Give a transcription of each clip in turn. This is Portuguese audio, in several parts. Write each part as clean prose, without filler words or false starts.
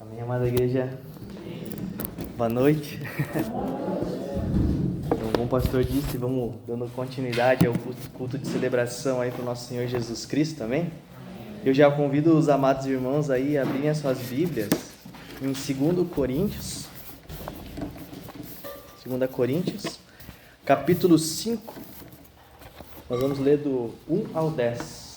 Amém, amada igreja. Boa noite. Como o pastor disse, vamos dando continuidade ao culto de celebração aí para o nosso Senhor Jesus Cristo, amém? Eu já convido os amados irmãos aí a abrirem as suas Bíblias em 2 Coríntios, capítulo 5, nós vamos ler do 1 ao 10.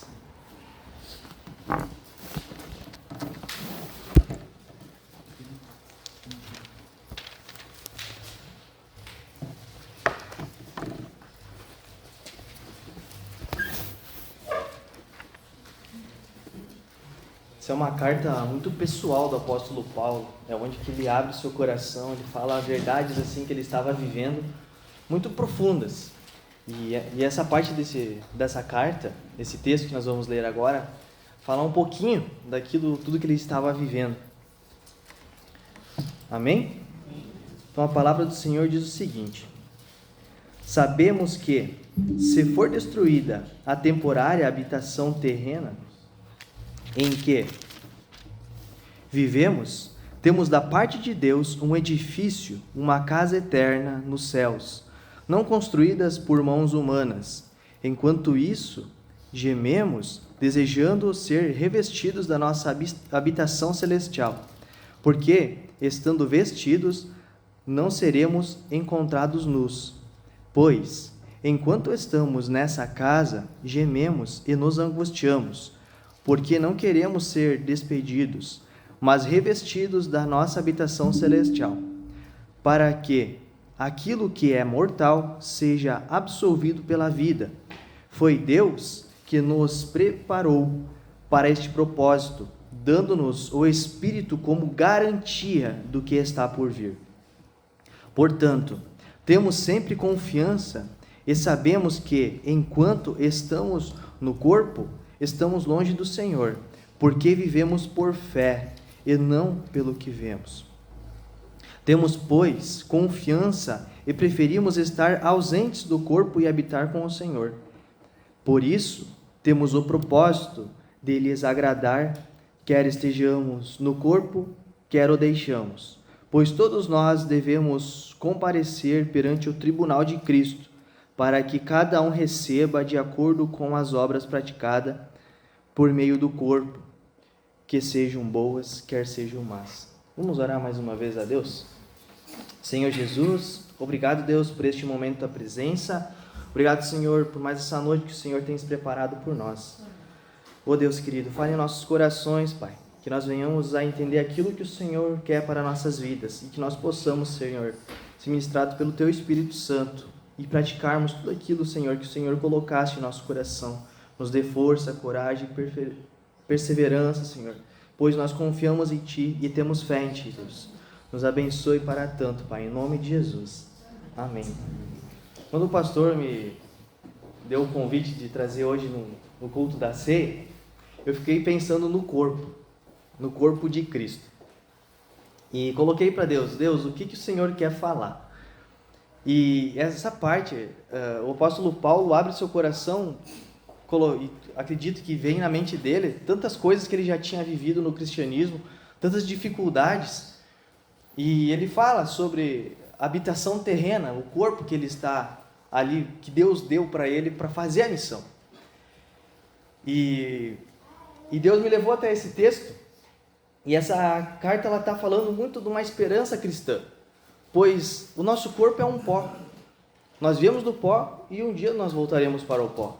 Essa é uma carta muito pessoal do apóstolo Paulo, é onde que ele abre o seu coração, ele fala verdades assim que ele estava vivendo, muito profundas. E essa parte dessa carta, desse texto que nós vamos ler agora, fala um pouquinho daquilo, tudo que ele estava vivendo. Amém? Então a palavra do Senhor diz o seguinte: sabemos que, se for destruída a temporária habitação terrena, em que vivemos, temos da parte de Deus um edifício, uma casa eterna nos céus, não construídas por mãos humanas. Enquanto isso, gememos, desejando ser revestidos da nossa habitação celestial, porque, estando vestidos, não seremos encontrados nus. Pois, enquanto estamos nessa casa, gememos e nos angustiamos, porque não queremos ser despedidos, mas revestidos da nossa habitação celestial, para que aquilo que é mortal seja absolvido pela vida. Foi Deus que nos preparou para este propósito, dando-nos o Espírito como garantia do que está por vir. Portanto, temos sempre confiança e sabemos que, enquanto estamos no corpo, estamos longe do Senhor, porque vivemos por fé e não pelo que vemos. Temos, pois, confiança e preferimos estar ausentes do corpo e habitar com o Senhor. Por isso, temos o propósito de lhes agradar, quer estejamos no corpo, quer o deixamos. Pois todos nós devemos comparecer perante o tribunal de Cristo, para que cada um receba de acordo com as obras praticadas por meio do corpo, que sejam boas, quer sejam más. Vamos orar mais uma vez a Deus? Senhor Jesus, obrigado, Deus, por este momento da presença. Obrigado, Senhor, por mais essa noite que o Senhor tem preparado por nós. Ó Deus querido, fale em nossos corações, Pai, que nós venhamos a entender aquilo que o Senhor quer para nossas vidas e que nós possamos, Senhor, ser ministrados pelo Teu Espírito Santo e praticarmos tudo aquilo, Senhor, que o Senhor colocaste em nosso coração. Nos dê força, coragem e perseverança, Senhor, pois nós confiamos em Ti e temos fé em Ti, Deus. Nos abençoe para tanto, Pai, em nome de Jesus. Amém. Quando o pastor me deu o convite de trazer hoje no culto da ceia, eu fiquei pensando no corpo de Cristo. E coloquei para Deus, o que o Senhor quer falar? E essa parte, o apóstolo Paulo abre seu coração, e acredito que vem na mente dele tantas coisas que ele já tinha vivido no cristianismo, tantas dificuldades, e ele fala sobre a habitação terrena, o corpo que ele está ali, que Deus deu para ele para fazer a missão. E Deus me levou até esse texto, e essa carta ela está falando muito de uma esperança cristã, pois o nosso corpo é um pó. Nós viemos do pó e um dia nós voltaremos para o pó.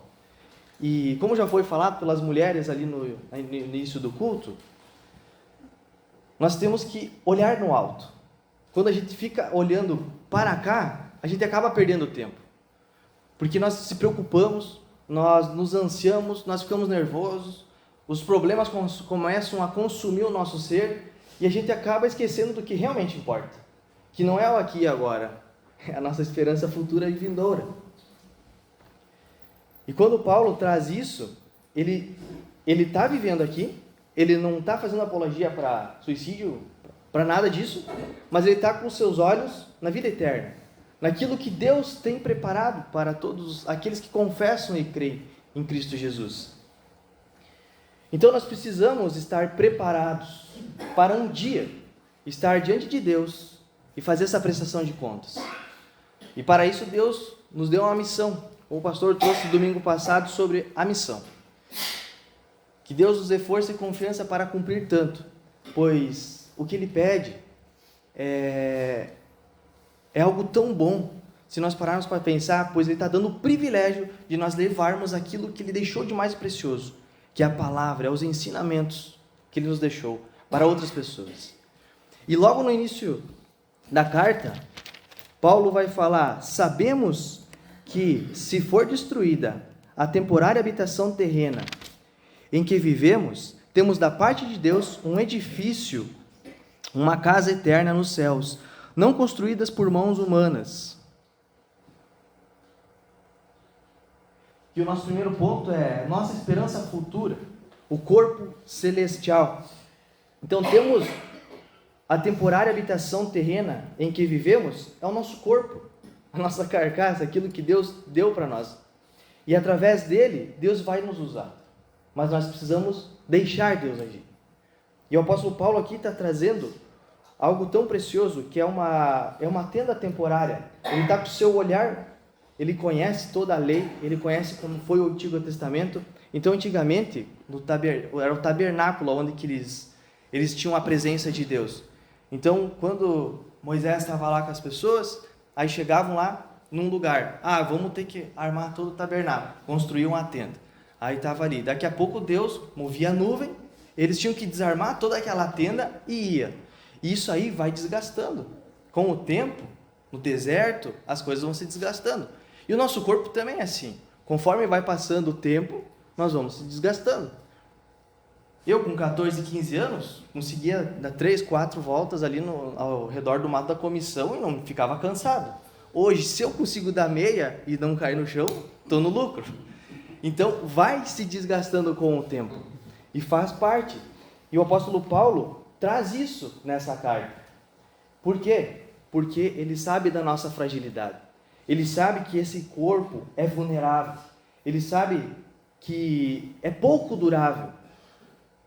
E como já foi falado pelas mulheres ali no início do culto, nós temos que olhar no alto. Quando a gente fica olhando para cá, a gente acaba perdendo tempo, porque nós se preocupamos, nós nos ansiamos, nós ficamos nervosos, os problemas começam a consumir o nosso ser e a gente acaba esquecendo do que realmente importa, que não é o aqui e agora, é a nossa esperança futura e vindoura. E quando Paulo traz isso, ele está vivendo aqui, ele não está fazendo apologia para suicídio, para nada disso, mas ele está com seus olhos na vida eterna, naquilo que Deus tem preparado para todos aqueles que confessam e creem em Cristo Jesus. Então nós precisamos estar preparados para um dia estar diante de Deus e fazer essa prestação de contas. E para isso Deus nos deu uma missão. O pastor trouxe domingo passado sobre a missão. Que Deus nos dê força e confiança para cumprir tanto, pois o que Ele pede é algo tão bom, se nós pararmos para pensar, pois Ele está dando o privilégio de nós levarmos aquilo que Ele deixou de mais precioso, que é a palavra, é os ensinamentos que Ele nos deixou para outras pessoas. E logo no início da carta, Paulo vai falar: sabemos que, se for destruída a temporária habitação terrena em que vivemos, temos da parte de Deus um edifício, uma casa eterna nos céus, não construídas por mãos humanas. E o nosso primeiro ponto é nossa esperança futura, o corpo celestial. Então temos a temporária habitação terrena em que vivemos, é o nosso corpo, a nossa carcaça, aquilo que Deus deu para nós. E através dele, Deus vai nos usar. Mas nós precisamos deixar Deus agir. E o apóstolo Paulo aqui está trazendo algo tão precioso, que é uma tenda temporária. Ele está com o seu olhar, ele conhece toda a lei, ele conhece como foi o Antigo Testamento. Então, antigamente, era o tabernáculo onde que eles tinham a presença de Deus. Então, quando Moisés estava lá com as pessoas, aí chegavam lá num lugar. Vamos ter que armar todo o tabernáculo, construir uma tenda. Aí estava ali. Daqui a pouco Deus movia a nuvem, eles tinham que desarmar toda aquela tenda e ia. E isso aí vai desgastando. Com o tempo, no deserto, as coisas vão se desgastando. E o nosso corpo também é assim. Conforme vai passando o tempo, nós vamos se desgastando. Eu, com 14, 15 anos, conseguia dar 3, 4 voltas ali ao redor do mato da comissão e não ficava cansado. Hoje, se eu consigo dar meia e não cair no chão, estou no lucro. Então, vai se desgastando com o tempo. E faz parte. E o apóstolo Paulo traz isso nessa carta. Por quê? Porque ele sabe da nossa fragilidade. Ele sabe que esse corpo é vulnerável. Ele sabe que é pouco durável.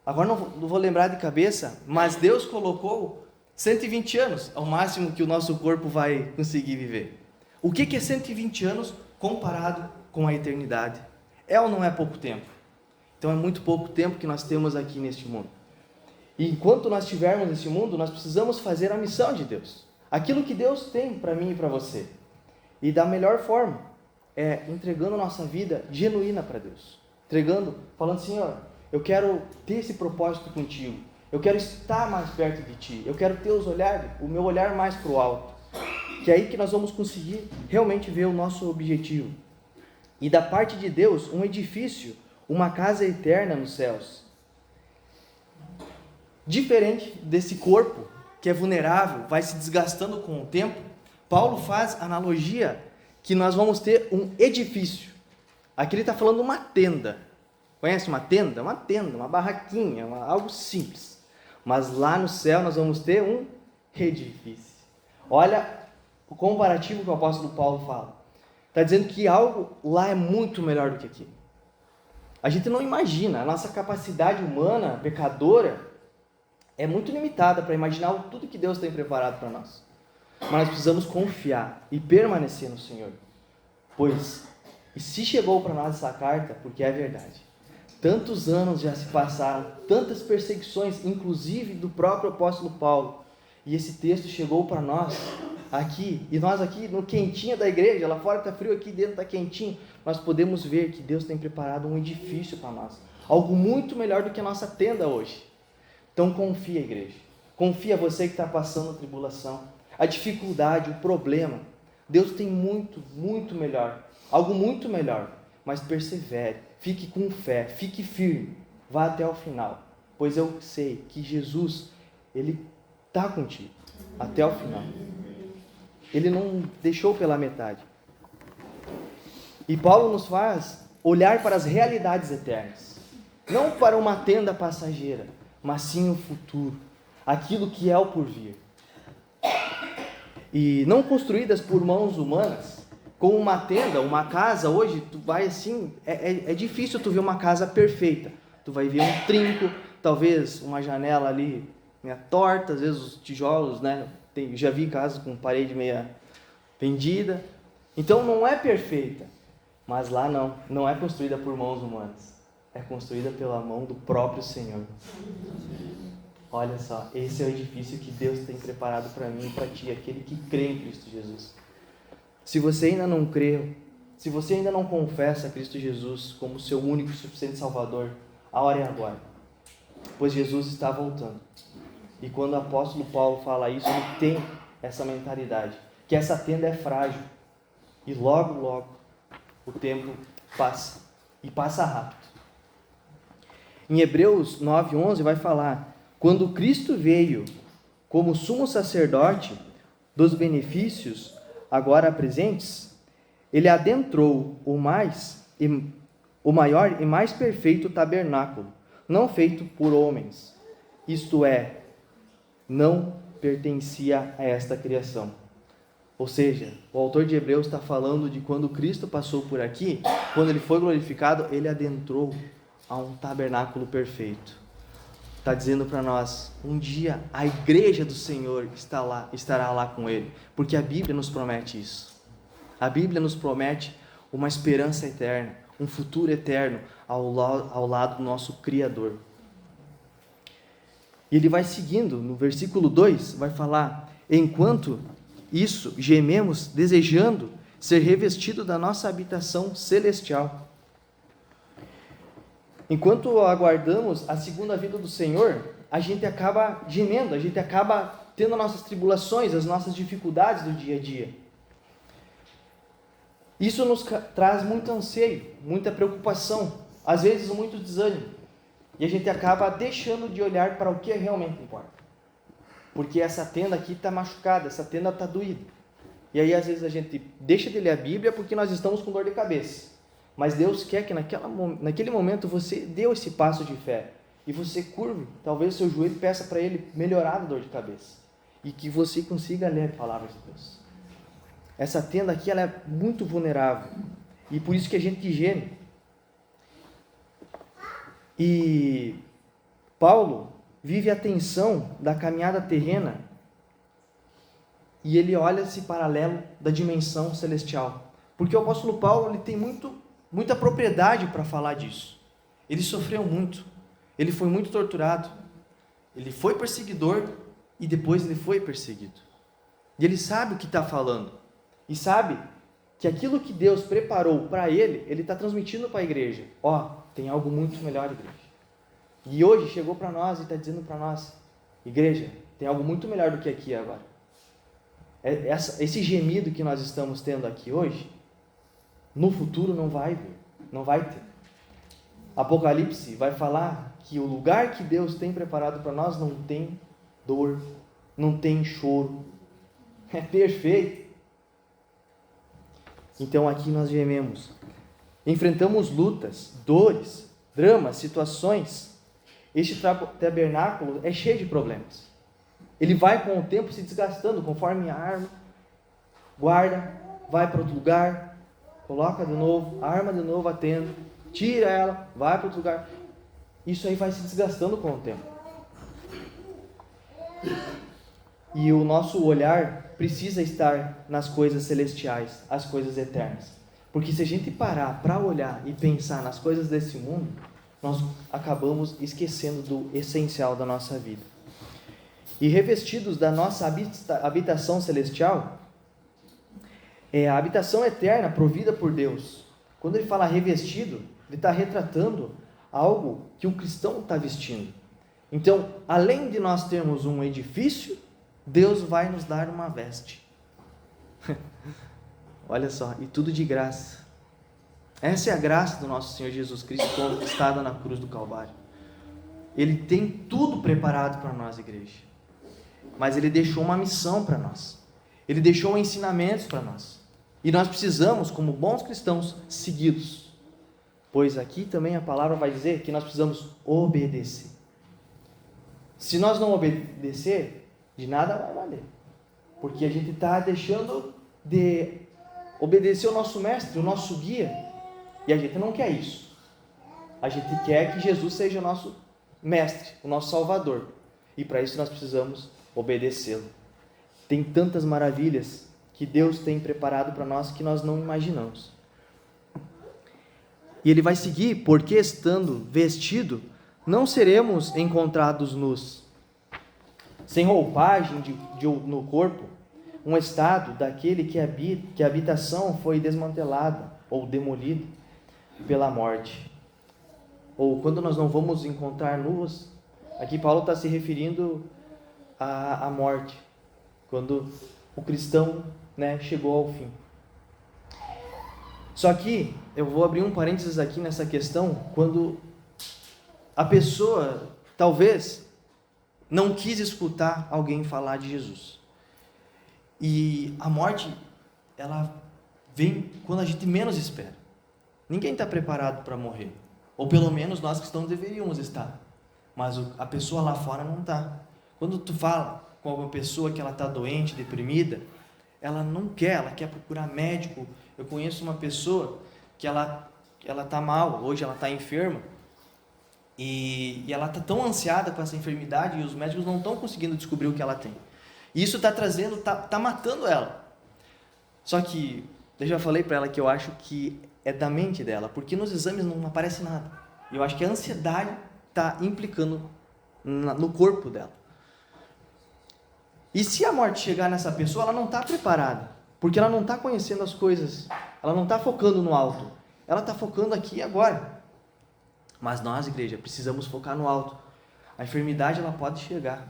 Agora não vou lembrar de cabeça, mas Deus colocou 120 anos, ao máximo que o nosso corpo vai conseguir viver. O que é 120 anos comparado com a eternidade? É ou não é pouco tempo? Então é muito pouco tempo que nós temos aqui neste mundo. E enquanto nós estivermos nesse mundo, nós precisamos fazer a missão de Deus. Aquilo que Deus tem para mim e para você. E da melhor forma é entregando a nossa vida genuína para Deus. Entregando, falando: Senhor, eu quero ter esse propósito contigo. Eu quero estar mais perto de ti. Eu quero ter o meu olhar mais para o alto. Que é aí que nós vamos conseguir realmente ver o nosso objetivo. E da parte de Deus, um edifício, uma casa eterna nos céus. Diferente desse corpo que é vulnerável, vai se desgastando com o tempo, Paulo faz analogia que nós vamos ter um edifício. Aqui ele está falando de uma tenda. Conhece uma tenda? Uma tenda, uma barraquinha, algo simples. Mas lá no céu nós vamos ter um edifício. Olha o comparativo que o apóstolo Paulo fala. Está dizendo que algo lá é muito melhor do que aqui. A gente não imagina, a nossa capacidade humana, pecadora, é muito limitada para imaginar tudo que Deus tem preparado para nós. Mas nós precisamos confiar e permanecer no Senhor. Pois, e se chegou para nós essa carta, porque é verdade. Tantos anos já se passaram, tantas perseguições, inclusive do próprio apóstolo Paulo. E esse texto chegou para nós aqui, e nós aqui no quentinho da igreja, lá fora está frio, aqui dentro está quentinho, nós podemos ver que Deus tem preparado um edifício para nós. Algo muito melhor do que a nossa tenda hoje. Então confia, igreja. Confia você que está passando a tribulação, a dificuldade, o problema. Deus tem muito, muito melhor. Algo muito melhor. Mas persevere, fique com fé, fique firme. Vá até o final. Pois eu sei que Jesus, Ele está contigo até o final. Ele não deixou pela metade. E Paulo nos faz olhar para as realidades eternas. Não para uma tenda passageira, mas sim o futuro, aquilo que é o porvir. E não construídas por mãos humanas, como uma tenda, uma casa, hoje tu vai assim, é difícil tu ver uma casa perfeita. tu vai ver um trinco, talvez uma janela ali meia torta, às vezes os tijolos, né? Já vi casas com parede meia pendida. Então não é perfeita, mas lá não é construída por mãos humanas, é construída pela mão do próprio Senhor. Olha só, esse é o edifício que Deus tem preparado para mim e para ti, aquele que crê em Cristo Jesus. Se você ainda não crê, se você ainda não confessa Cristo Jesus como seu único e suficiente Salvador, a hora é agora, pois Jesus está voltando. E quando o apóstolo Paulo fala isso, ele tem essa mentalidade, que essa tenda é frágil, e logo, logo, o tempo passa, e passa rápido. Em Hebreus 9:11 vai falar: quando Cristo veio como sumo sacerdote dos benefícios agora presentes, ele adentrou o maior e mais perfeito tabernáculo, não feito por homens, isto é, não pertencia a esta criação. Ou seja, o autor de Hebreus está falando de quando Cristo passou por aqui, quando ele foi glorificado, ele adentrou a um tabernáculo perfeito. Está dizendo para nós, um dia a igreja do Senhor estará lá com ele, porque a Bíblia nos promete isso. A Bíblia nos promete uma esperança eterna, um futuro eterno ao lado do nosso Criador. E ele vai seguindo, no versículo 2, vai falar: enquanto isso, gememos, desejando ser revestido da nossa habitação celestial. Enquanto aguardamos a segunda vinda do Senhor, a gente acaba gemendo, a gente acaba tendo nossas tribulações, as nossas dificuldades do dia a dia. Isso nos traz muito anseio, muita preocupação, às vezes muito desânimo. E a gente acaba deixando de olhar para o que realmente importa. Porque essa tenda aqui está machucada, essa tenda está doída. E aí às vezes a gente deixa de ler a Bíblia porque nós estamos com dor de cabeça. Mas Deus quer que naquele momento você dê esse passo de fé. E você curve, talvez o seu joelho peça para Ele melhorar a dor de cabeça. E que você consiga ler a palavra de Deus. Essa tenda aqui ela é muito vulnerável. E por isso que a gente geme. E Paulo vive a tensão da caminhada terrena e ele olha esse paralelo da dimensão celestial. Porque o apóstolo Paulo ele tem muita propriedade para falar disso. Ele sofreu muito, ele foi muito torturado, ele foi perseguidor e depois ele foi perseguido. E ele sabe o que está falando e sabe que aquilo que Deus preparou para ele está transmitindo para a igreja. Tem algo muito melhor, igreja. E hoje chegou para nós e está dizendo para nós, igreja, tem algo muito melhor do que aqui agora. Esse gemido que nós estamos tendo aqui hoje, no futuro não vai ter. Apocalipse vai falar que o lugar que Deus tem preparado para nós não tem dor, não tem choro. É perfeito. Então aqui nós gememos. Enfrentamos lutas, dores, dramas, situações. Este tabernáculo é cheio de problemas. Ele vai com o tempo se desgastando, conforme a arma, guarda, vai para outro lugar, coloca de novo, arma de novo a tenda, tira ela, vai para outro lugar. Isso aí vai se desgastando com o tempo. E o nosso olhar precisa estar nas coisas celestiais, as coisas eternas. Porque se a gente parar para olhar e pensar nas coisas desse mundo, nós acabamos esquecendo do essencial da nossa vida. E revestidos da nossa habitação celestial, é a habitação eterna provida por Deus. Quando ele fala revestido, ele está retratando algo que um cristão está vestindo. Então, além de nós termos um edifício, Deus vai nos dar uma veste. Olha só, e tudo de graça. Essa é a graça do nosso Senhor Jesus Cristo conquistada na cruz do Calvário. Ele tem tudo preparado para nós, igreja. Mas Ele deixou uma missão para nós. Ele deixou ensinamentos para nós. E nós precisamos, como bons cristãos, segui-los. Pois aqui também a palavra vai dizer que nós precisamos obedecer. Se nós não obedecer, de nada vai valer. Porque a gente está deixando de obedecer o nosso mestre, o nosso guia. E a gente não quer isso. A gente quer que Jesus seja o nosso mestre, o nosso salvador. E para isso nós precisamos obedecê-lo. Tem tantas maravilhas que Deus tem preparado para nós que nós não imaginamos. E ele vai seguir, porque estando vestido, não seremos encontrados nus. Sem roupagem no corpo, um estado daquele que a habitação foi desmantelada ou demolida pela morte. Ou quando nós não vamos encontrar nus, aqui Paulo está se referindo à morte, quando o cristão, chegou ao fim. Só que eu vou abrir um parênteses aqui nessa questão, quando a pessoa talvez não quis escutar alguém falar de Jesus. E a morte, ela vem quando a gente menos espera. Ninguém está preparado para morrer. Ou pelo menos nós cristãos deveríamos estar. Mas a pessoa lá fora não está. Quando tu fala com alguma pessoa que ela está doente, deprimida, ela não quer, ela quer procurar médico. Eu conheço uma pessoa que ela está mal, hoje ela está enferma, e ela está tão ansiada com essa enfermidade e os médicos não estão conseguindo descobrir o que ela tem. E isso está matando ela. Só que eu já falei para ela que eu acho que é da mente dela, porque nos exames não aparece nada. E eu acho que a ansiedade está implicando no corpo dela. E se a morte chegar nessa pessoa, ela não está preparada, porque ela não está conhecendo as coisas, ela não está focando no alto, ela está focando aqui e agora. Mas nós, igreja, precisamos focar no alto. A enfermidade ela pode chegar,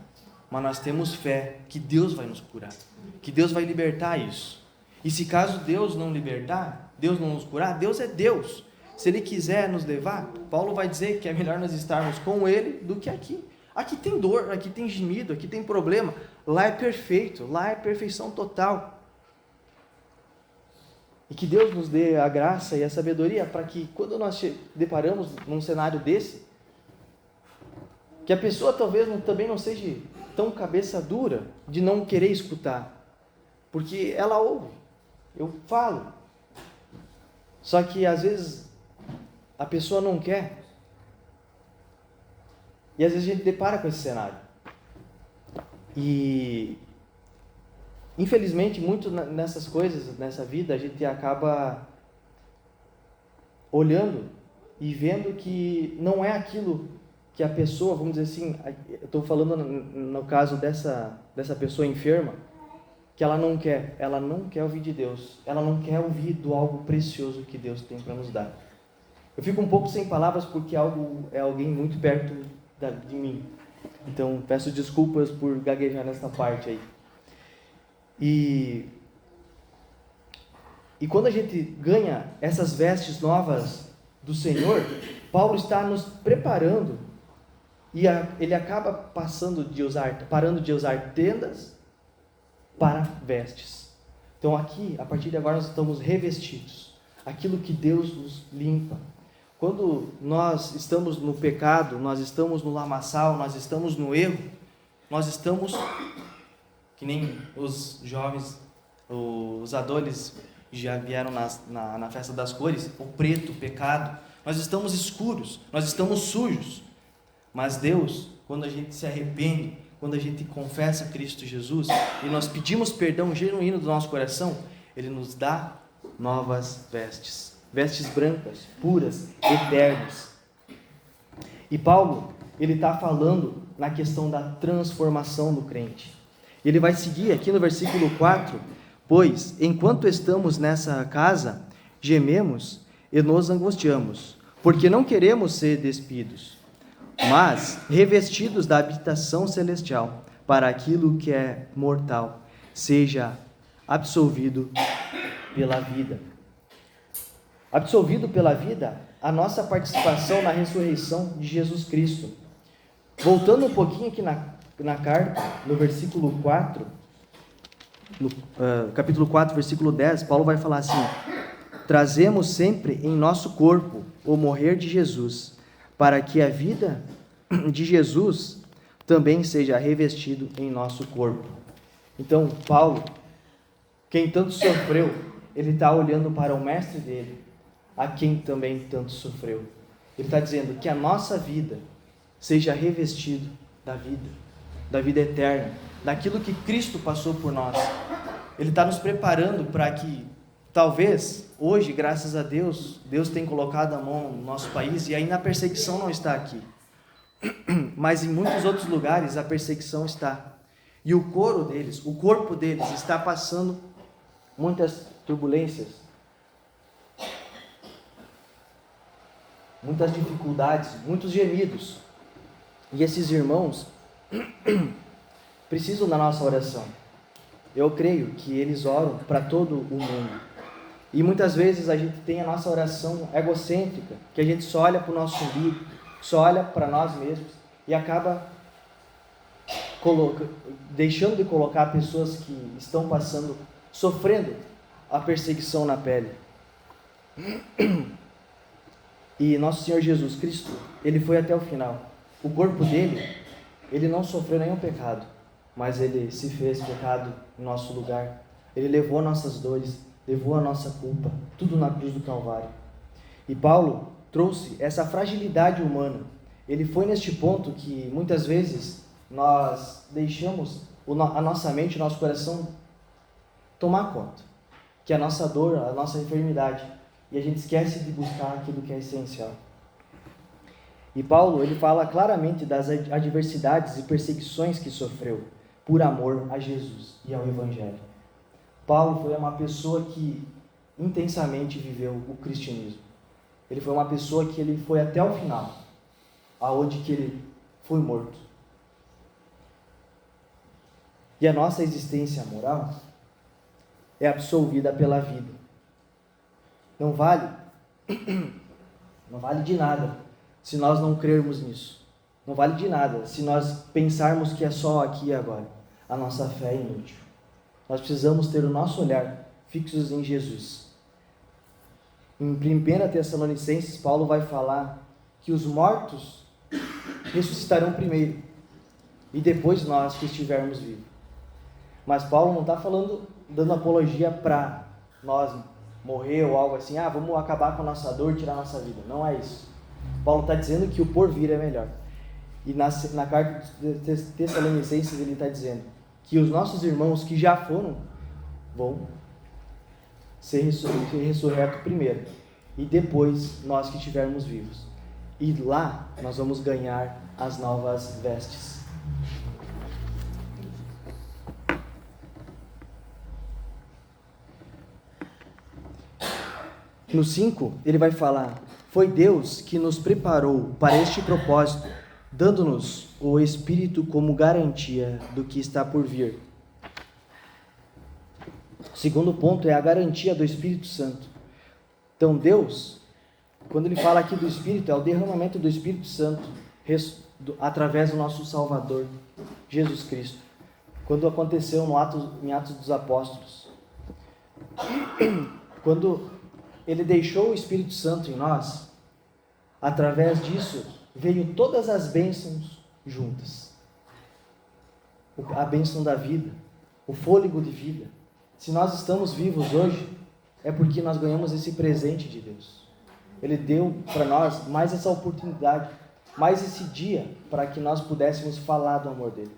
mas nós temos fé que Deus vai nos curar, que Deus vai libertar isso. E se caso Deus não libertar, Deus não nos curar, Deus é Deus. Se Ele quiser nos levar, Paulo vai dizer que é melhor nós estarmos com Ele do que aqui. Aqui tem dor, aqui tem gemido, aqui tem problema. Lá é perfeito, lá é perfeição total. E que Deus nos dê a graça e a sabedoria para que quando nós deparamos num cenário desse, que a pessoa talvez também não seja tão cabeça dura de não querer escutar. Porque ela ouve, eu falo. Só que às vezes a pessoa não quer. E às vezes a gente depara com esse cenário. E infelizmente, muito nessas coisas, nessa vida, a gente acaba olhando e vendo que não é aquilo que a pessoa, vamos dizer assim, eu estou falando no caso dessa pessoa enferma, que ela não quer ouvir de Deus, ela não quer ouvir do algo precioso que Deus tem para nos dar. Eu fico um pouco sem palavras porque é alguém muito perto de mim, então peço desculpas por gaguejar nessa parte aí. E quando a gente ganha essas vestes novas do Senhor, Paulo está nos preparando e ele acaba parando de usar tendas para vestes. Então aqui, a partir de agora, nós estamos revestidos. Aquilo que Deus nos limpa. Quando nós estamos no pecado, nós estamos no lamaçal, nós estamos no erro, nós estamos, que nem os jovens, os adolescentes já vieram na festa das cores, o preto, o pecado, nós estamos escuros, nós estamos sujos. Mas Deus, quando a gente se arrepende, quando a gente confessa Cristo Jesus e nós pedimos perdão genuíno do nosso coração, Ele nos dá novas vestes, vestes brancas, puras, eternas. E Paulo, ele está falando na questão da transformação do crente. Ele vai seguir aqui no versículo 4, pois, enquanto estamos nessa casa, gememos e nos angustiamos, porque não queremos ser despidos, mas revestidos da habitação celestial, para aquilo que é mortal, seja absolvido pela vida. Absolvido pela vida, a nossa participação na ressurreição de Jesus Cristo. Voltando um pouquinho aqui na carta, no versículo 4, no capítulo 4, versículo 10, Paulo vai falar assim: trazemos sempre em nosso corpo o morrer de Jesus, para que a vida de Jesus também seja revestido em nosso corpo. Então, Paulo, quem tanto sofreu, ele está olhando para o mestre dele, a quem também tanto sofreu. Ele está dizendo que a nossa vida seja revestida da vida eterna, daquilo que Cristo passou por nós. Ele está nos preparando para que, talvez, hoje, graças a Deus, Deus tem colocado a mão no nosso país e ainda a perseguição não está aqui. Mas em muitos outros lugares a perseguição está. E o corpo deles está passando muitas turbulências, muitas dificuldades, muitos gemidos. E esses irmãos precisam da nossa oração. Eu creio que eles oram para todo o mundo. E muitas vezes a gente tem a nossa oração egocêntrica, que a gente só olha para o nosso umbigo, só olha para nós mesmos e acaba deixando de colocar pessoas que estão sofrendo a perseguição na pele. E nosso Senhor Jesus Cristo, ele foi até o final. O corpo dele, ele não sofreu nenhum pecado, mas ele se fez pecado em nosso lugar. Ele levou nossas dores, levou a nossa culpa, tudo na cruz do Calvário. E Paulo trouxe essa fragilidade humana. Ele foi neste ponto que muitas vezes nós deixamos a nossa mente, o nosso coração tomar conta, que é a nossa dor, a nossa enfermidade, e a gente esquece de buscar aquilo que é essencial. E Paulo, ele fala claramente das adversidades e perseguições que sofreu por amor a Jesus e ao Evangelho. Paulo foi uma pessoa que intensamente viveu o cristianismo. Ele foi uma pessoa que ele foi até o final, aonde que ele foi morto. E a nossa existência moral é absolvida pela vida. Não vale de nada se nós não crermos nisso. Não vale de nada se nós pensarmos que é só aqui e agora. A nossa fé é inútil. Nós precisamos ter o nosso olhar fixos em Jesus. Em 1 Tessalonicenses, Paulo vai falar que os mortos ressuscitarão primeiro e depois nós que estivermos vivos. Mas Paulo não está dando apologia para nós morrer ou algo assim, vamos acabar com a nossa dor, tirar a nossa vida. Não é isso. Paulo está dizendo que o porvir é melhor. E na carta de Tessalonicenses ele está dizendo que os nossos irmãos que já foram vão ser ressurretos primeiro e depois nós que estivermos vivos. E lá nós vamos ganhar as novas vestes. No 5, ele vai falar: foi Deus que nos preparou para este propósito, dando-nos o Espírito como garantia do que está por vir. O segundo ponto é a garantia do Espírito Santo. Então Deus, quando ele fala aqui do Espírito, é o derramamento do Espírito Santo através do nosso Salvador, Jesus Cristo. Quando aconteceu em Atos dos Apóstolos. Quando ele deixou o Espírito Santo em nós, através disso veio todas as bênçãos juntas. A bênção da vida, o fôlego de vida. Se nós estamos vivos hoje, é porque nós ganhamos esse presente de Deus. Ele deu para nós mais essa oportunidade, mais esse dia, para que nós pudéssemos falar do amor dele.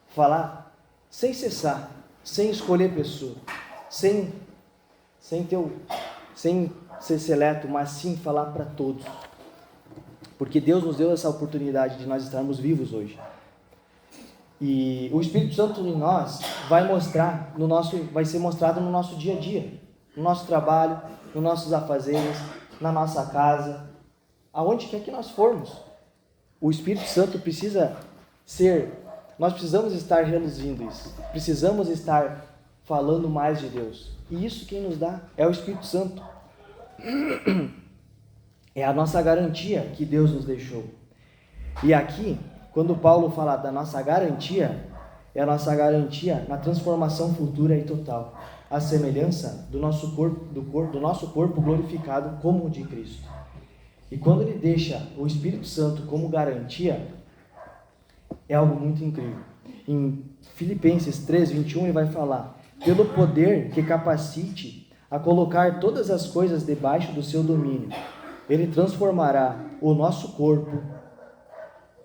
Falar sem cessar, sem escolher pessoa, sem ser seleto, mas sim falar para todos. Porque Deus nos deu essa oportunidade de nós estarmos vivos hoje. E o Espírito Santo em nós vai ser mostrado no nosso dia a dia, no nosso trabalho, nos nossos afazeres, na nossa casa, aonde quer que nós formos. O Espírito Santo nós precisamos estar reluzindo isso. Precisamos estar falando mais de Deus. E isso quem nos dá é o Espírito Santo. É a nossa garantia que Deus nos deixou. E aqui, quando Paulo fala da nossa garantia, é a nossa garantia na transformação futura e total, a semelhança do nosso corpo glorificado como o de Cristo. E quando ele deixa o Espírito Santo como garantia, é algo muito incrível. Em Filipenses 3:21 ele vai falar: pelo poder que capacite a colocar todas as coisas debaixo do seu domínio. Ele transformará o nosso corpo,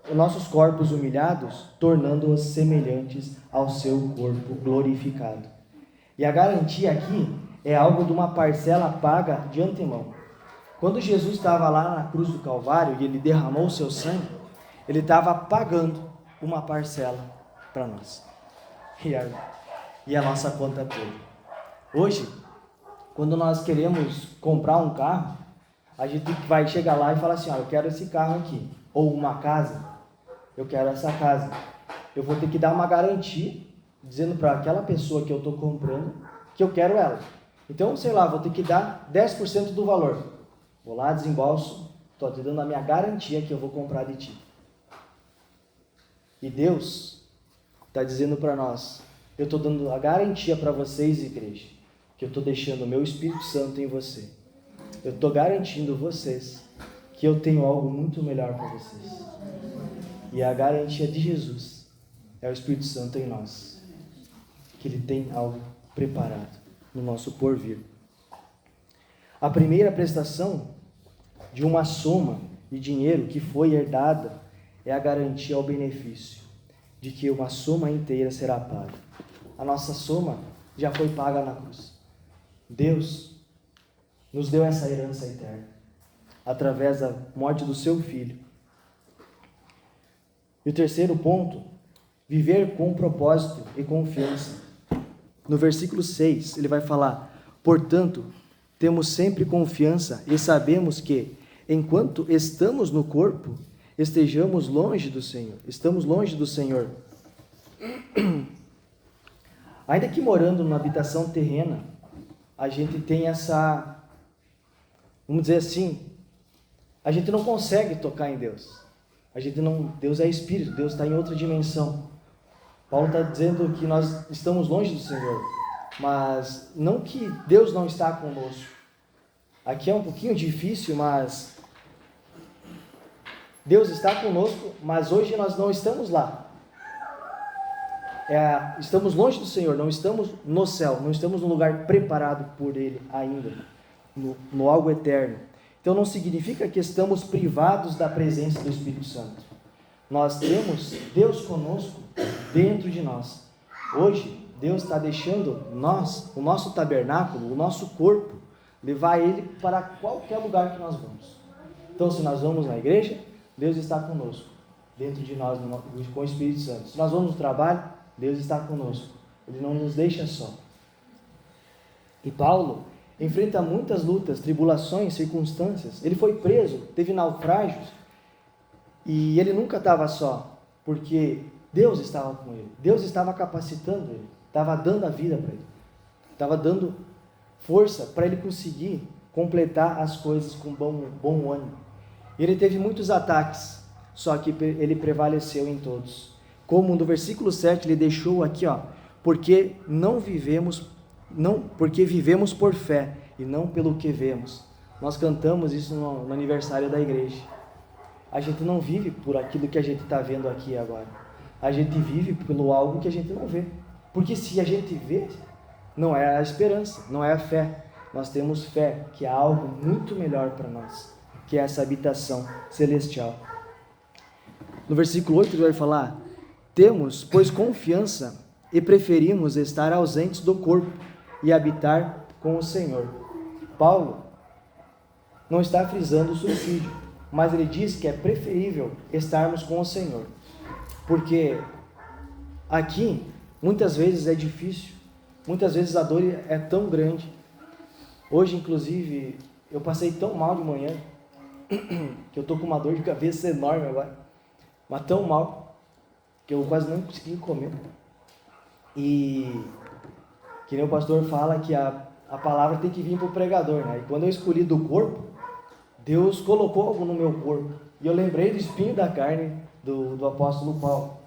os nossos corpos humilhados, tornando-os semelhantes ao seu corpo glorificado. E a garantia aqui é algo de uma parcela paga de antemão. Quando Jesus estava lá na cruz do Calvário e ele derramou o seu sangue, ele estava pagando uma parcela para nós. E a nossa conta toda. Hoje, quando nós queremos comprar um carro, a gente vai chegar lá e falar assim, eu quero esse carro aqui. Ou uma casa, eu quero essa casa. Eu vou ter que dar uma garantia, dizendo para aquela pessoa que eu estou comprando, que eu quero ela. Então, sei lá, vou ter que dar 10% do valor. Vou lá, desembolso, estou te dando a minha garantia que eu vou comprar de ti. E Deus está dizendo para nós, eu estou dando a garantia para vocês, igreja, que eu estou deixando o meu Espírito Santo em você. Eu estou garantindo vocês que eu tenho algo muito melhor para vocês. E a garantia de Jesus é o Espírito Santo em nós, que Ele tem algo preparado no nosso porvir. A primeira prestação de uma soma de dinheiro que foi herdada é a garantia ao benefício de que uma soma inteira será paga. A nossa soma já foi paga na cruz. Deus nos deu essa herança eterna através da morte do seu Filho. E o terceiro ponto, viver com propósito e confiança. No versículo 6, ele vai falar, portanto, temos sempre confiança e sabemos que, enquanto estamos no corpo, estamos longe do Senhor. Ainda que morando numa habitação terrena, a gente tem essa, vamos dizer assim, a gente não consegue tocar em Deus. Deus é Espírito, Deus está em outra dimensão. Paulo está dizendo que nós estamos longe do Senhor, mas não que Deus não está conosco. Aqui é um pouquinho difícil, mas Deus está conosco, mas hoje nós não estamos lá. Estamos longe do Senhor, não estamos no céu, não estamos no lugar preparado por Ele ainda, no algo eterno. Então não significa que estamos privados da presença do Espírito Santo. Nós temos Deus conosco dentro de nós. Hoje, Deus está deixando o nosso tabernáculo, o nosso corpo, levar Ele para qualquer lugar que nós vamos. Então, se nós vamos na igreja, Deus está conosco, dentro de nós, com o Espírito Santo. Se nós vamos no trabalho, Deus está conosco. Ele não nos deixa só. E Paulo enfrenta muitas lutas, tribulações, circunstâncias. Ele foi preso, teve naufrágios, e ele nunca estava só, porque Deus estava com ele. Deus estava capacitando ele, estava dando a vida para ele, estava dando força para ele conseguir completar as coisas com bom ânimo. E ele teve muitos ataques, só que ele prevaleceu em todos. Como no versículo 7 ele deixou aqui, porque vivemos por fé e não pelo que vemos. Nós cantamos isso no aniversário da igreja. A gente não vive por aquilo que a gente está vendo aqui agora. A gente vive pelo algo que a gente não vê. Porque se a gente vê, não é a esperança, não é a fé. Nós temos fé, que há algo muito melhor para nós, que é essa habitação celestial. No versículo 8 ele vai falar, temos, pois, confiança e preferimos estar ausentes do corpo e habitar com o Senhor. Paulo não está frisando o suicídio, mas ele diz que é preferível estarmos com o Senhor, porque aqui muitas vezes é difícil, muitas vezes a dor é tão grande. Hoje, inclusive, eu passei tão mal de manhã, que eu estou com uma dor de cabeça enorme agora, mas tão mal, que eu quase não consegui comer. E que nem o pastor fala que a palavra tem que vir para o pregador, né? E quando eu escolhi do corpo, Deus colocou algo no meu corpo. E eu lembrei do espinho da carne do apóstolo Paulo.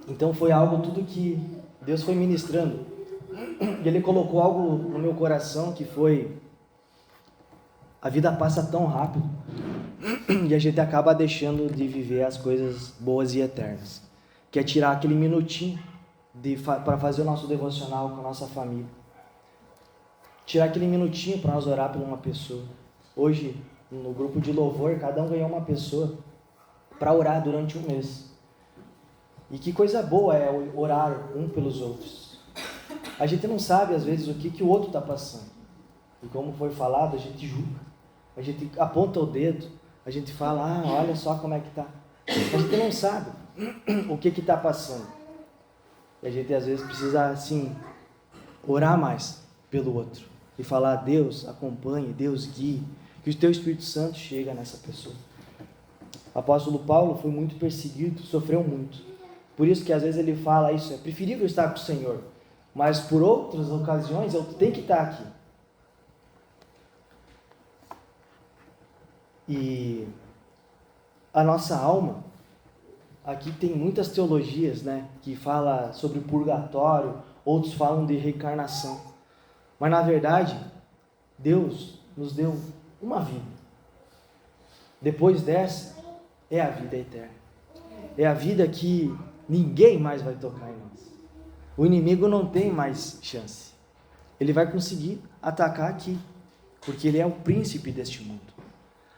Então foi algo tudo que Deus foi ministrando. E Ele colocou algo no meu coração que foi... A vida passa tão rápido e a gente acaba deixando de viver as coisas boas e eternas. Que é tirar aquele minutinho para fazer o nosso devocional com a nossa família. tirar aquele minutinho para nós orar por uma pessoa. Hoje, no grupo de louvor, cada um ganhou uma pessoa para orar durante um mês. E que coisa boa é orar um pelos outros. A gente não sabe, às vezes, o que o outro está passando. E como foi falado, a gente julga. A gente aponta o dedo. A gente fala, olha só como é que está. A gente não sabe o que está passando. E a gente, às vezes, precisa, assim, orar mais pelo outro. E falar, Deus acompanhe, Deus guie. Que o teu Espírito Santo chega nessa pessoa. O apóstolo Paulo foi muito perseguido, sofreu muito. Por isso que às vezes ele fala isso, é preferível estar com o Senhor. Mas por outras ocasiões eu tenho que estar aqui. E a nossa alma, aqui tem muitas teologias, né, que falam sobre purgatório, outros falam de reencarnação. Mas na verdade, Deus nos deu uma vida. Depois dessa, é a vida eterna. É a vida que ninguém mais vai tocar em nós. O inimigo não tem mais chance. Ele vai conseguir atacar aqui, porque ele é o príncipe deste mundo.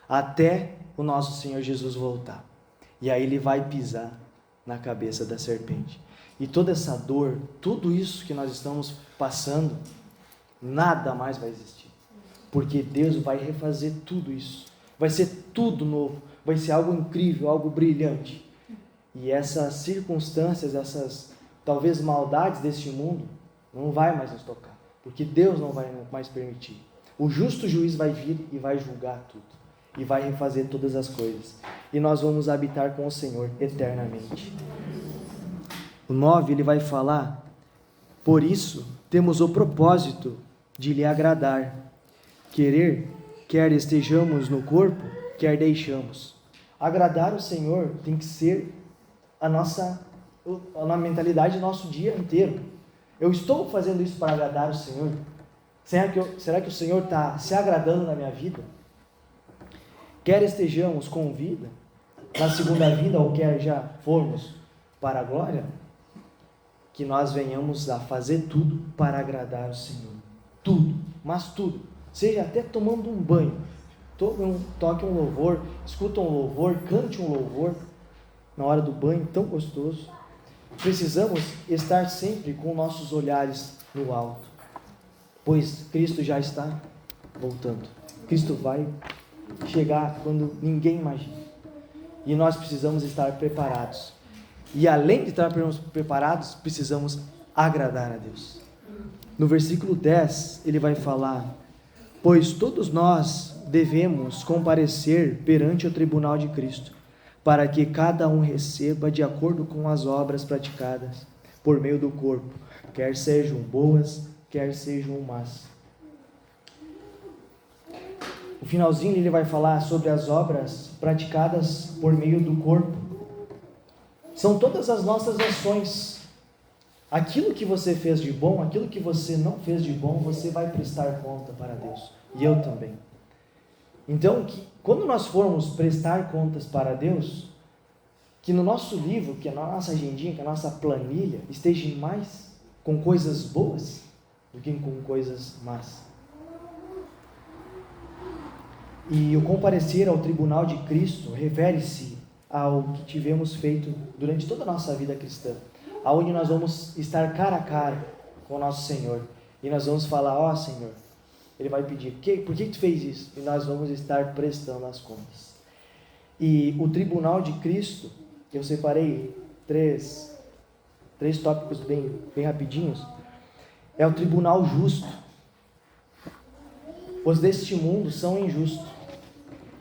Até o nosso Senhor Jesus voltar. E aí ele vai pisar na cabeça da serpente. E toda essa dor, tudo isso que nós estamos passando, nada mais vai existir. Porque Deus vai refazer tudo isso. Vai ser tudo novo. Vai ser algo incrível, algo brilhante. E essas circunstâncias, essas talvez maldades deste mundo, não vai mais nos tocar. Porque Deus não vai mais permitir. O justo juiz vai vir e vai julgar tudo. E vai refazer todas as coisas. E nós vamos habitar com o Senhor eternamente. O 9, ele vai falar, por isso temos o propósito de lhe agradar. Quer estejamos no corpo, quer deixamos. Agradar o Senhor tem que ser a mentalidade do nosso dia inteiro. Eu estou fazendo isso para agradar o Senhor? Será que o Senhor está se agradando na minha vida? Quer estejamos com vida na segunda vinda, ou quer já formos para a glória, que nós venhamos a fazer tudo para agradar o Senhor. Tudo, mas tudo. Seja até tomando um banho. Toque um louvor, escuta um louvor, cante um louvor na hora do banho, tão gostoso. Precisamos estar sempre com nossos olhares no alto, pois Cristo já está voltando. Cristo vai chegar quando ninguém imagina. E nós precisamos estar preparados. E além de estar preparados, precisamos agradar a Deus. No versículo 10, ele vai falar, pois todos nós devemos comparecer perante o tribunal de Cristo, para que cada um receba de acordo com as obras praticadas por meio do corpo, quer sejam boas, quer sejam más. O finalzinho ele vai falar sobre as obras praticadas por meio do corpo. São todas as nossas ações. Aquilo que você fez de bom, aquilo que você não fez de bom, você vai prestar conta para Deus. E eu também. Então, quando nós formos prestar contas para Deus, que no nosso livro, que na nossa agendinha, que a nossa planilha, esteja mais com coisas boas do que com coisas más. E o comparecer ao tribunal de Cristo refere-se ao que tivemos feito durante toda a nossa vida cristã, aonde nós vamos estar cara a cara com o nosso Senhor, e nós vamos falar, Senhor, Ele vai pedir, por que tu fez isso? E nós vamos estar prestando as contas. E o tribunal de Cristo, eu separei três tópicos bem rapidinhos, é o tribunal justo. Os deste mundo são injustos.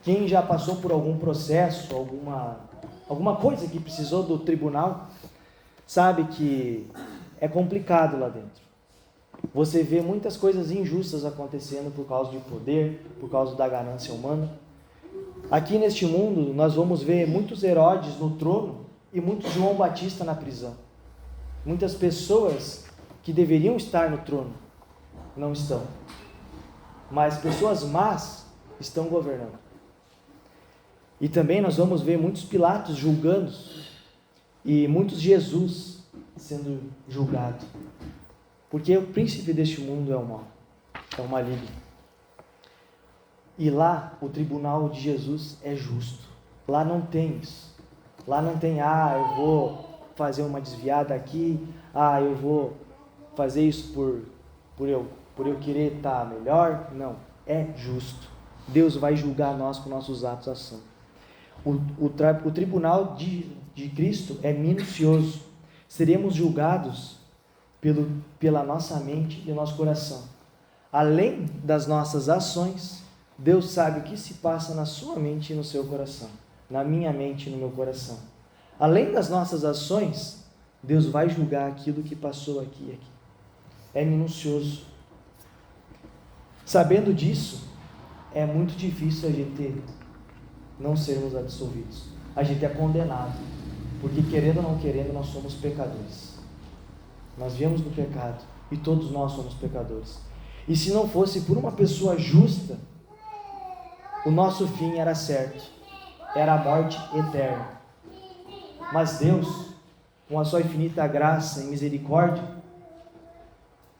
Quem já passou por algum processo, alguma coisa que precisou do tribunal, sabe que é complicado lá dentro. Você vê muitas coisas injustas acontecendo por causa de poder, por causa da ganância humana. Aqui neste mundo, nós vamos ver muitos Herodes no trono e muitos João Batista na prisão. Muitas pessoas que deveriam estar no trono não estão. Mas pessoas más estão governando. E também nós vamos ver muitos Pilatos julgando e muitos Jesus sendo julgado. Porque o príncipe deste mundo é o mal. é o maligno. E lá, o tribunal de Jesus é justo. Lá não tem isso. Lá não tem, eu vou fazer uma desviada aqui, eu vou fazer isso por eu querer estar melhor. Não, é justo. Deus vai julgar nós com nossos atos e ação. O tribunal de Cristo é minucioso. Seremos julgados pela nossa mente e nosso coração. Além das nossas ações, Deus sabe o que se passa na sua mente e no seu coração, na minha mente e no meu coração. Além das nossas ações, Deus vai julgar aquilo que passou aqui e aqui. É minucioso. Sabendo disso, é muito difícil a gente não sermos absolvidos. A gente é condenado, porque querendo ou não querendo, nós somos pecadores. Nós viemos do pecado e todos nós somos pecadores. E se não fosse por uma pessoa justa, o nosso fim era certo, era a morte eterna. Mas Deus, com a sua infinita graça e misericórdia,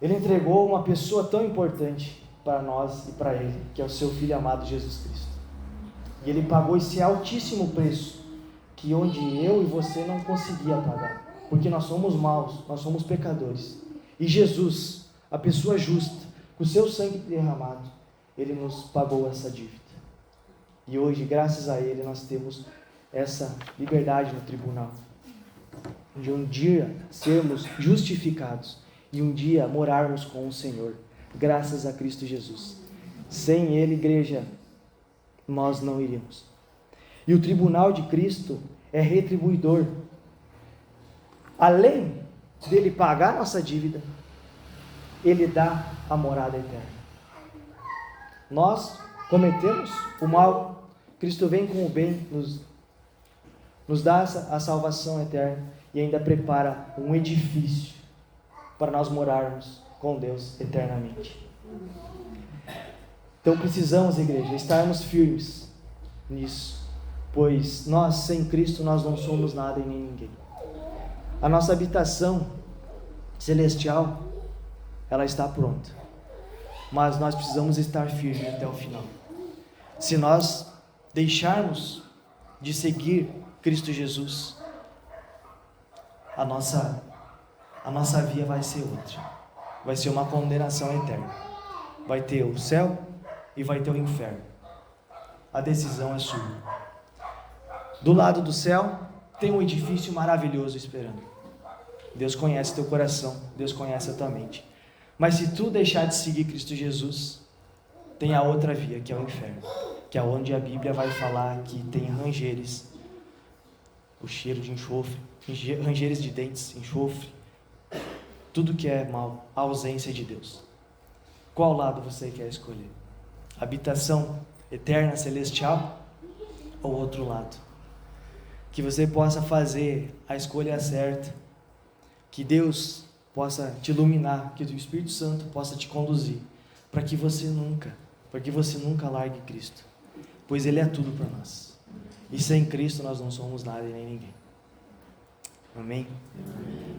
Ele entregou uma pessoa tão importante para nós e para Ele, que é o seu Filho amado Jesus Cristo. E Ele pagou esse altíssimo preço, que onde eu e você não conseguia pagar, porque nós somos maus, nós somos pecadores. E Jesus, a pessoa justa, com o seu sangue derramado, Ele nos pagou essa dívida. E hoje, graças a Ele, nós temos essa liberdade no tribunal, de um dia sermos justificados e um dia morarmos com o Senhor, graças a Cristo Jesus. Sem Ele, igreja, nós não iríamos. E o tribunal de Cristo é retribuidor. Além dele pagar nossa dívida, Ele dá a morada eterna. Nós cometemos o mal, Cristo vem com o bem, nos dá a salvação eterna e ainda prepara um edifício para nós morarmos com Deus eternamente. Então precisamos, igreja, estarmos firmes nisso, pois nós, sem Cristo, nós não somos nada e nem ninguém. A nossa habitação celestial, ela está pronta, mas nós precisamos estar firmes até o final. Se nós deixarmos de seguir Cristo Jesus, a nossa via vai ser outra, vai ser uma condenação eterna. Vai ter o céu e vai ter o inferno. A decisão é sua. Do lado do céu tem um edifício maravilhoso esperando. Deus conhece teu coração, Deus conhece a tua mente. Mas se tu deixar de seguir Cristo Jesus, tem a outra via, que é o inferno, que é onde a Bíblia vai falar que tem rangeres, o cheiro de enxofre, rangeres de dentes, enxofre, tudo que é mal, a ausência de Deus. Qual lado você quer escolher? Habitação eterna, celestial, ou outro lado? Que você possa fazer a escolha certa, que Deus possa te iluminar, que o Espírito Santo possa te conduzir, para que você nunca largue Cristo, pois Ele é tudo para nós, e sem Cristo nós não somos nada e nem ninguém. Amém?